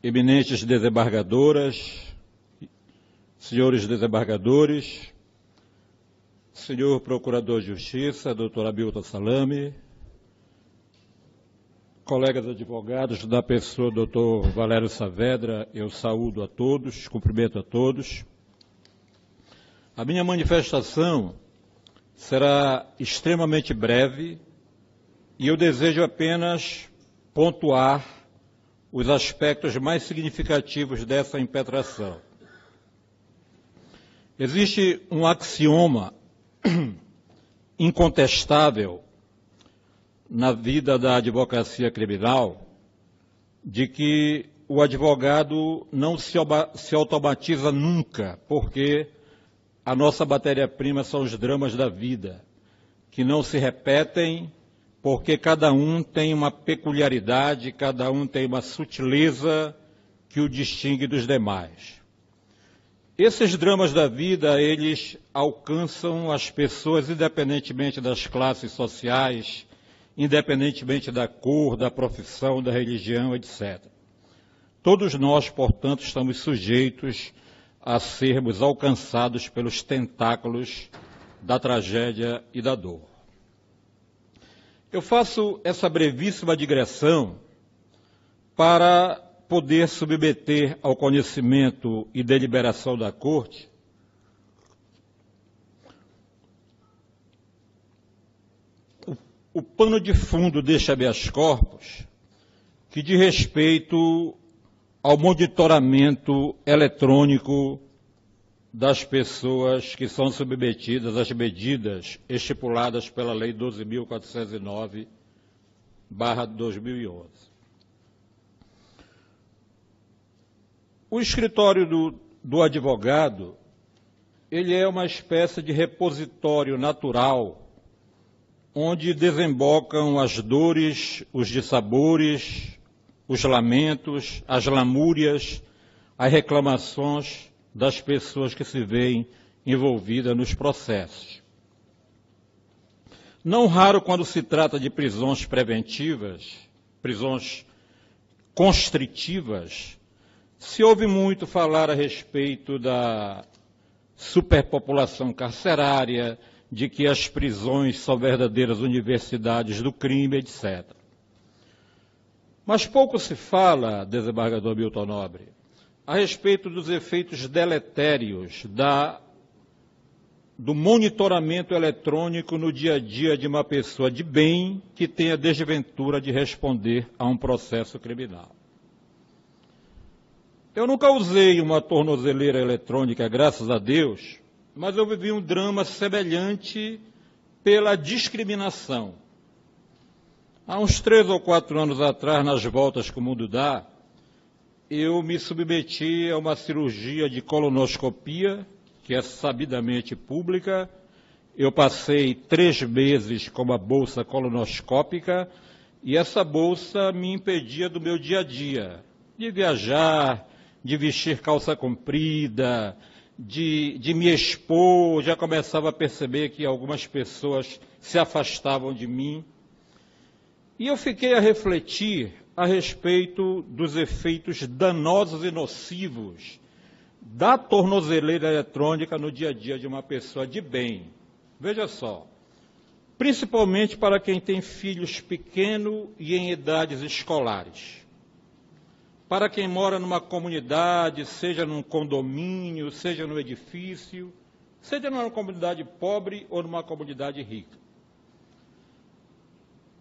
eminentes desembargadoras, senhores desembargadores, senhor Procurador de Justiça, doutor Hamilton Salame, colegas advogados, da pessoa do doutor Valério Saavedra, eu saúdo a todos, cumprimento a todos. A minha manifestação será extremamente breve e eu desejo apenas pontuar os aspectos mais significativos dessa impetração. Existe um axioma incontestável na vida da advocacia criminal de que o advogado não se automatiza nunca, porque a nossa matéria-prima são os dramas da vida, que não se repetem, porque cada um tem uma peculiaridade, cada um tem uma sutileza que o distingue dos demais. Esses dramas da vida, eles alcançam as pessoas independentemente das classes sociais, independentemente da cor, da profissão, da religião, etc. Todos nós, portanto, estamos sujeitos a sermos alcançados pelos tentáculos da tragédia e da dor. Eu faço essa brevíssima digressão para poder submeter ao conhecimento e deliberação da Corte o pano de fundo deste habeas corpus, que diz respeito ao monitoramento eletrônico das pessoas que são submetidas às medidas estipuladas pela Lei 12.409/2011. O escritório do advogado, ele é uma espécie de repositório natural, onde desembocam as dores, os dissabores, os lamentos, as lamúrias, as reclamações das pessoas que se veem envolvidas nos processos. Não raro, quando se trata de prisões preventivas, prisões constritivas, se ouve muito falar a respeito da superpopulação carcerária, de que as prisões são verdadeiras universidades do crime, etc. Mas pouco se fala, desembargador Milton Nobre, a respeito dos efeitos deletérios do monitoramento eletrônico no dia a dia de uma pessoa de bem que tenha desventura de responder a um processo criminal. Eu nunca usei uma tornozeleira eletrônica, graças a Deus, mas eu vivi um drama semelhante pela discriminação. Há uns 3 ou 4 anos atrás, nas voltas que o mundo dá, eu me submeti a uma cirurgia de colonoscopia, que é sabidamente pública. Eu passei 3 meses com uma bolsa colonoscópica e essa bolsa me impedia do meu dia a dia, de viajar, de vestir calça comprida, de me expor. Já começava a perceber que algumas pessoas se afastavam de mim. E eu fiquei a refletir a respeito dos efeitos danosos e nocivos da tornozeleira eletrônica no dia a dia de uma pessoa de bem. Veja só, principalmente para quem tem filhos pequenos e em idades escolares. Para quem mora numa comunidade, seja num condomínio, seja num edifício, seja numa comunidade pobre ou numa comunidade rica.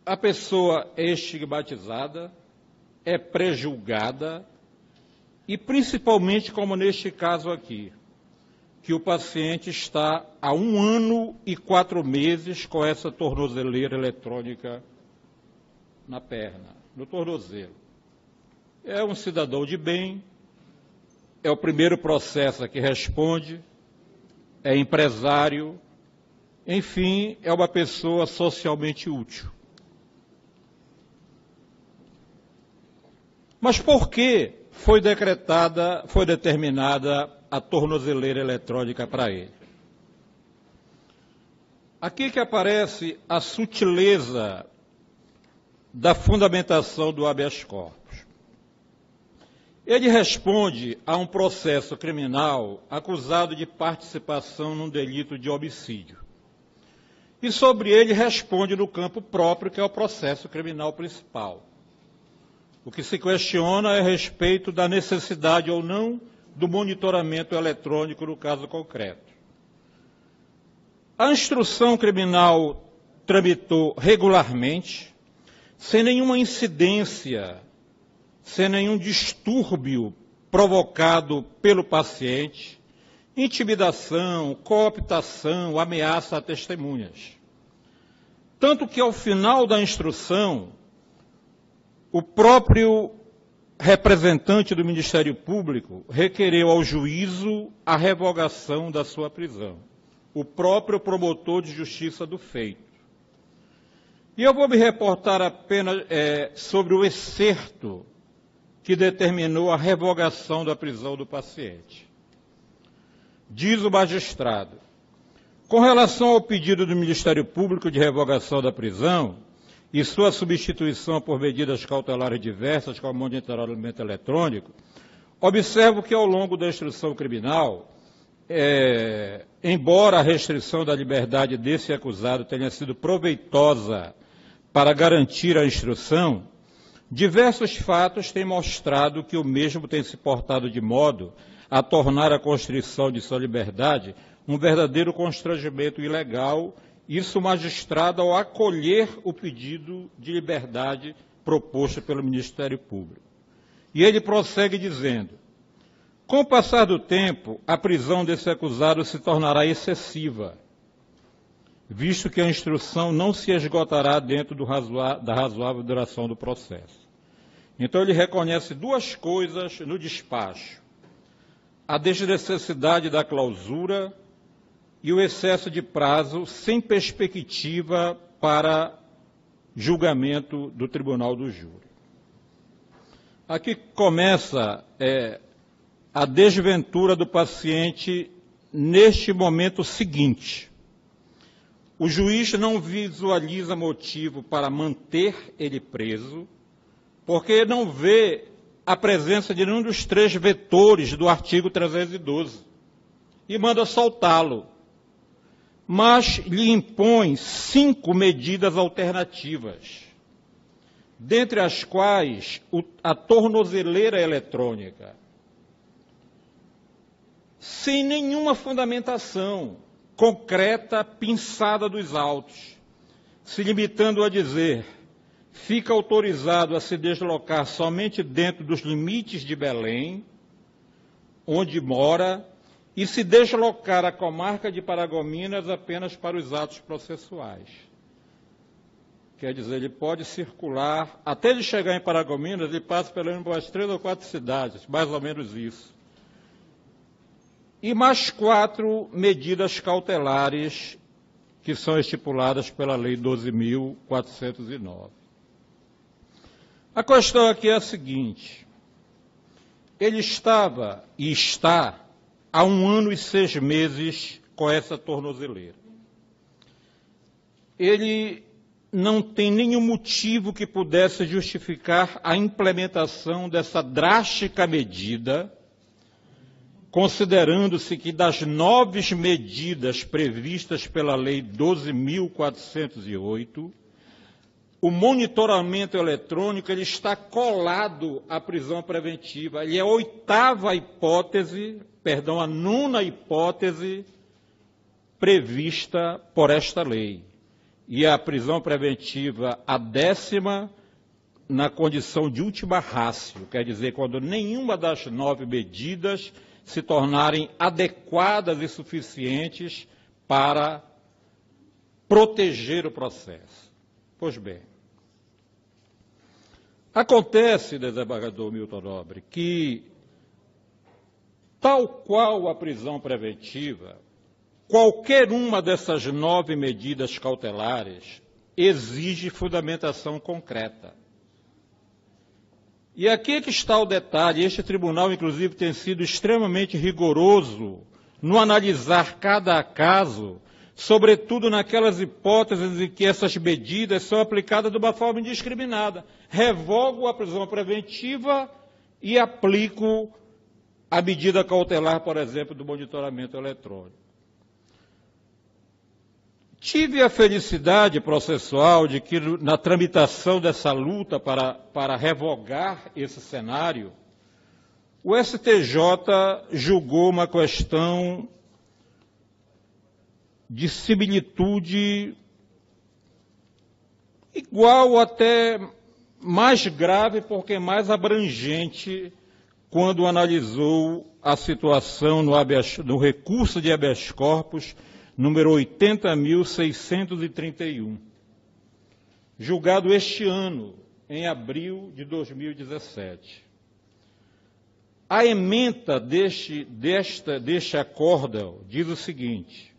A pessoa é estigmatizada, é prejulgada e, principalmente, como neste caso aqui, que o paciente está há 1 ano e 4 meses com essa tornozeleira eletrônica na perna, no tornozelo. É um cidadão de bem, é o primeiro processo a que responde, é empresário, enfim, é uma pessoa socialmente útil. Mas por que foi determinada a tornozeleira eletrônica para ele? Aqui que aparece a sutileza da fundamentação do habeas corpus. Ele responde a um processo criminal acusado de participação num delito de homicídio. E sobre ele responde no campo próprio, que é o processo criminal principal. O que se questiona é a respeito da necessidade ou não do monitoramento eletrônico no caso concreto. A instrução criminal tramitou regularmente, sem nenhuma incidência, sem nenhum distúrbio provocado pelo paciente, intimidação, cooptação, ameaça a testemunhas. Tanto que, ao final da instrução, o próprio representante do Ministério Público requereu ao juízo a revogação da sua prisão, o próprio promotor de justiça do feito. E eu vou me reportar apenas sobre o excerto que determinou a revogação da prisão do paciente. Diz o magistrado: com relação ao pedido do Ministério Público de revogação da prisão e sua substituição por medidas cautelares diversas, como monitoramento eletrônico, observo que ao longo da instrução criminal, embora a restrição da liberdade desse acusado tenha sido proveitosa para garantir a instrução, diversos fatos têm mostrado que o mesmo tem se portado de modo a tornar a constrição de sua liberdade um verdadeiro constrangimento ilegal, isso o magistrado ao acolher o pedido de liberdade proposto pelo Ministério Público. E ele prossegue dizendo: com o passar do tempo, a prisão desse acusado se tornará excessiva, visto que a instrução não se esgotará dentro da razoável duração do processo. Então ele reconhece duas coisas no despacho: a desnecessidade da clausura e o excesso de prazo sem perspectiva para julgamento do tribunal do júri. Aqui começa a desventura do paciente neste momento seguinte. O juiz não visualiza motivo para manter ele preso, porque não vê a presença de nenhum dos 3 vetores do artigo 312 e manda soltá-lo, mas lhe impõe 5 medidas alternativas, dentre as quais a tornozeleira eletrônica, sem nenhuma fundamentação concreta, pinçada dos autos, se limitando a dizer: fica autorizado a se deslocar somente dentro dos limites de Belém, onde mora, e se deslocar à comarca de Paragominas apenas para os atos processuais. Quer dizer, ele pode circular, até ele chegar em Paragominas, ele passa pelo menos umas 3 ou 4 cidades, mais ou menos isso. E mais 4 medidas cautelares que são estipuladas pela Lei 12.409. A questão aqui é a seguinte: ele estava e está há 1 ano e 6 meses com essa tornozeleira. Ele não tem nenhum motivo que pudesse justificar a implementação dessa drástica medida, considerando-se que das 9 medidas previstas pela Lei 12.408, o monitoramento eletrônico ele está colado à prisão preventiva. Ele é a 8ª hipótese, a 9ª hipótese prevista por esta lei. E a prisão preventiva a 10ª na condição de última ratio, quer dizer, quando nenhuma das 9 medidas se tornarem adequadas e suficientes para proteger o processo. Pois bem, acontece, desembargador Milton Nobre, que, tal qual a prisão preventiva, qualquer uma dessas 9 medidas cautelares exige fundamentação concreta. E aqui é que está o detalhe: este tribunal, inclusive, tem sido extremamente rigoroso no analisar cada caso, sobretudo naquelas hipóteses em que essas medidas são aplicadas de uma forma indiscriminada. Revogo a prisão preventiva e aplico a medida cautelar, por exemplo, do monitoramento eletrônico. Tive a felicidade processual de que, na tramitação dessa luta para revogar esse cenário, o STJ julgou uma questão de similitude igual ou até mais grave, porque mais abrangente, quando analisou a situação no recurso de habeas corpus número 80.631, julgado este ano, em abril de 2017. A ementa deste acórdão diz o seguinte: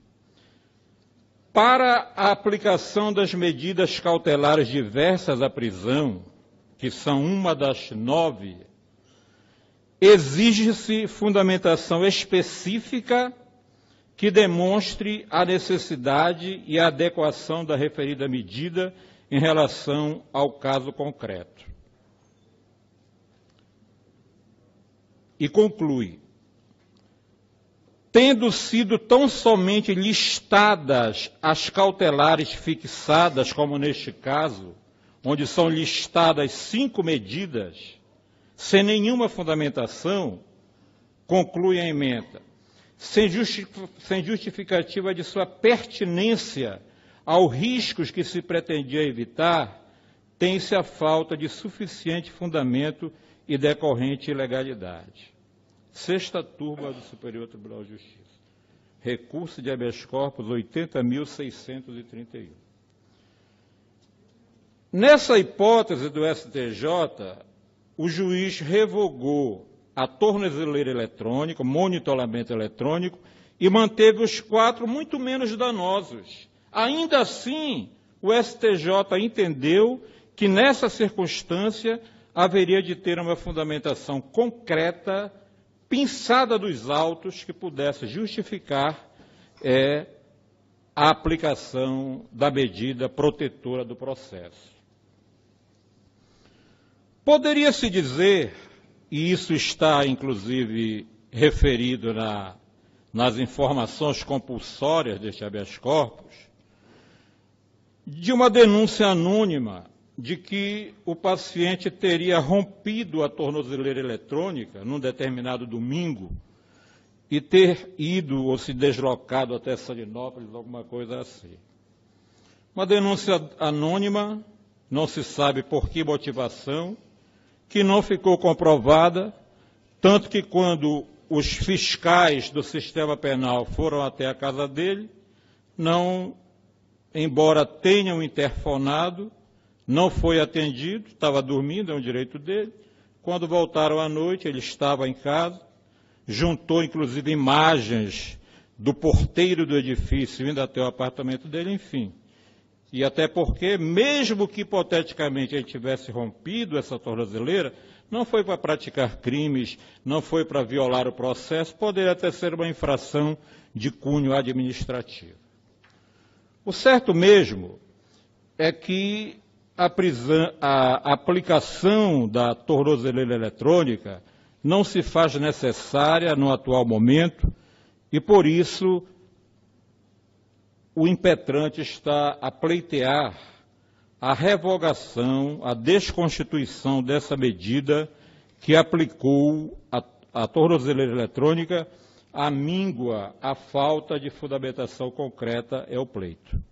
para a aplicação das medidas cautelares diversas à prisão, que são uma das 9, exige-se fundamentação específica que demonstre a necessidade e a adequação da referida medida em relação ao caso concreto. E conclui: tendo sido tão somente listadas as cautelares fixadas, como neste caso, onde são listadas 5 medidas, sem nenhuma fundamentação, conclui a ementa, sem justificativa de sua pertinência aos riscos que se pretendia evitar, tem-se a falta de suficiente fundamento e decorrente ilegalidade. 6ª turma do Superior Tribunal de Justiça. Recurso de habeas corpus 80.631. Nessa hipótese do STJ, o juiz revogou a tornozeleira eletrônica, monitoramento eletrônico, e manteve os 4 muito menos danosos. Ainda assim, o STJ entendeu que, nessa circunstância, haveria de ter uma fundamentação concreta, pinçada dos autos, que pudesse justificar a aplicação da medida protetora do processo. Poderia-se dizer, e isso está, inclusive, referido nas informações compulsórias deste habeas corpus, de uma denúncia anônima de que o paciente teria rompido a tornozeleira eletrônica num determinado domingo e ter ido ou se deslocado até Salinópolis, alguma coisa assim. Uma denúncia anônima, não se sabe por que motivação, que não ficou comprovada, tanto que quando os fiscais do sistema penal foram até a casa dele, não, embora tenham interfonado, não foi atendido, estava dormindo, é um direito dele. Quando voltaram à noite, ele estava em casa, juntou inclusive imagens do porteiro do edifício indo até o apartamento dele, enfim. E até porque, mesmo que hipoteticamente ele tivesse rompido essa tornozeleira, não foi para praticar crimes, não foi para violar o processo, poderia até ser uma infração de cunho administrativo. O certo mesmo é que a aplicação da tornozeleira eletrônica não se faz necessária no atual momento e, por isso, o impetrante está a pleitear a revogação, a desconstituição dessa medida que aplicou a tornozeleira eletrônica, a míngua, a falta de fundamentação concreta é o pleito.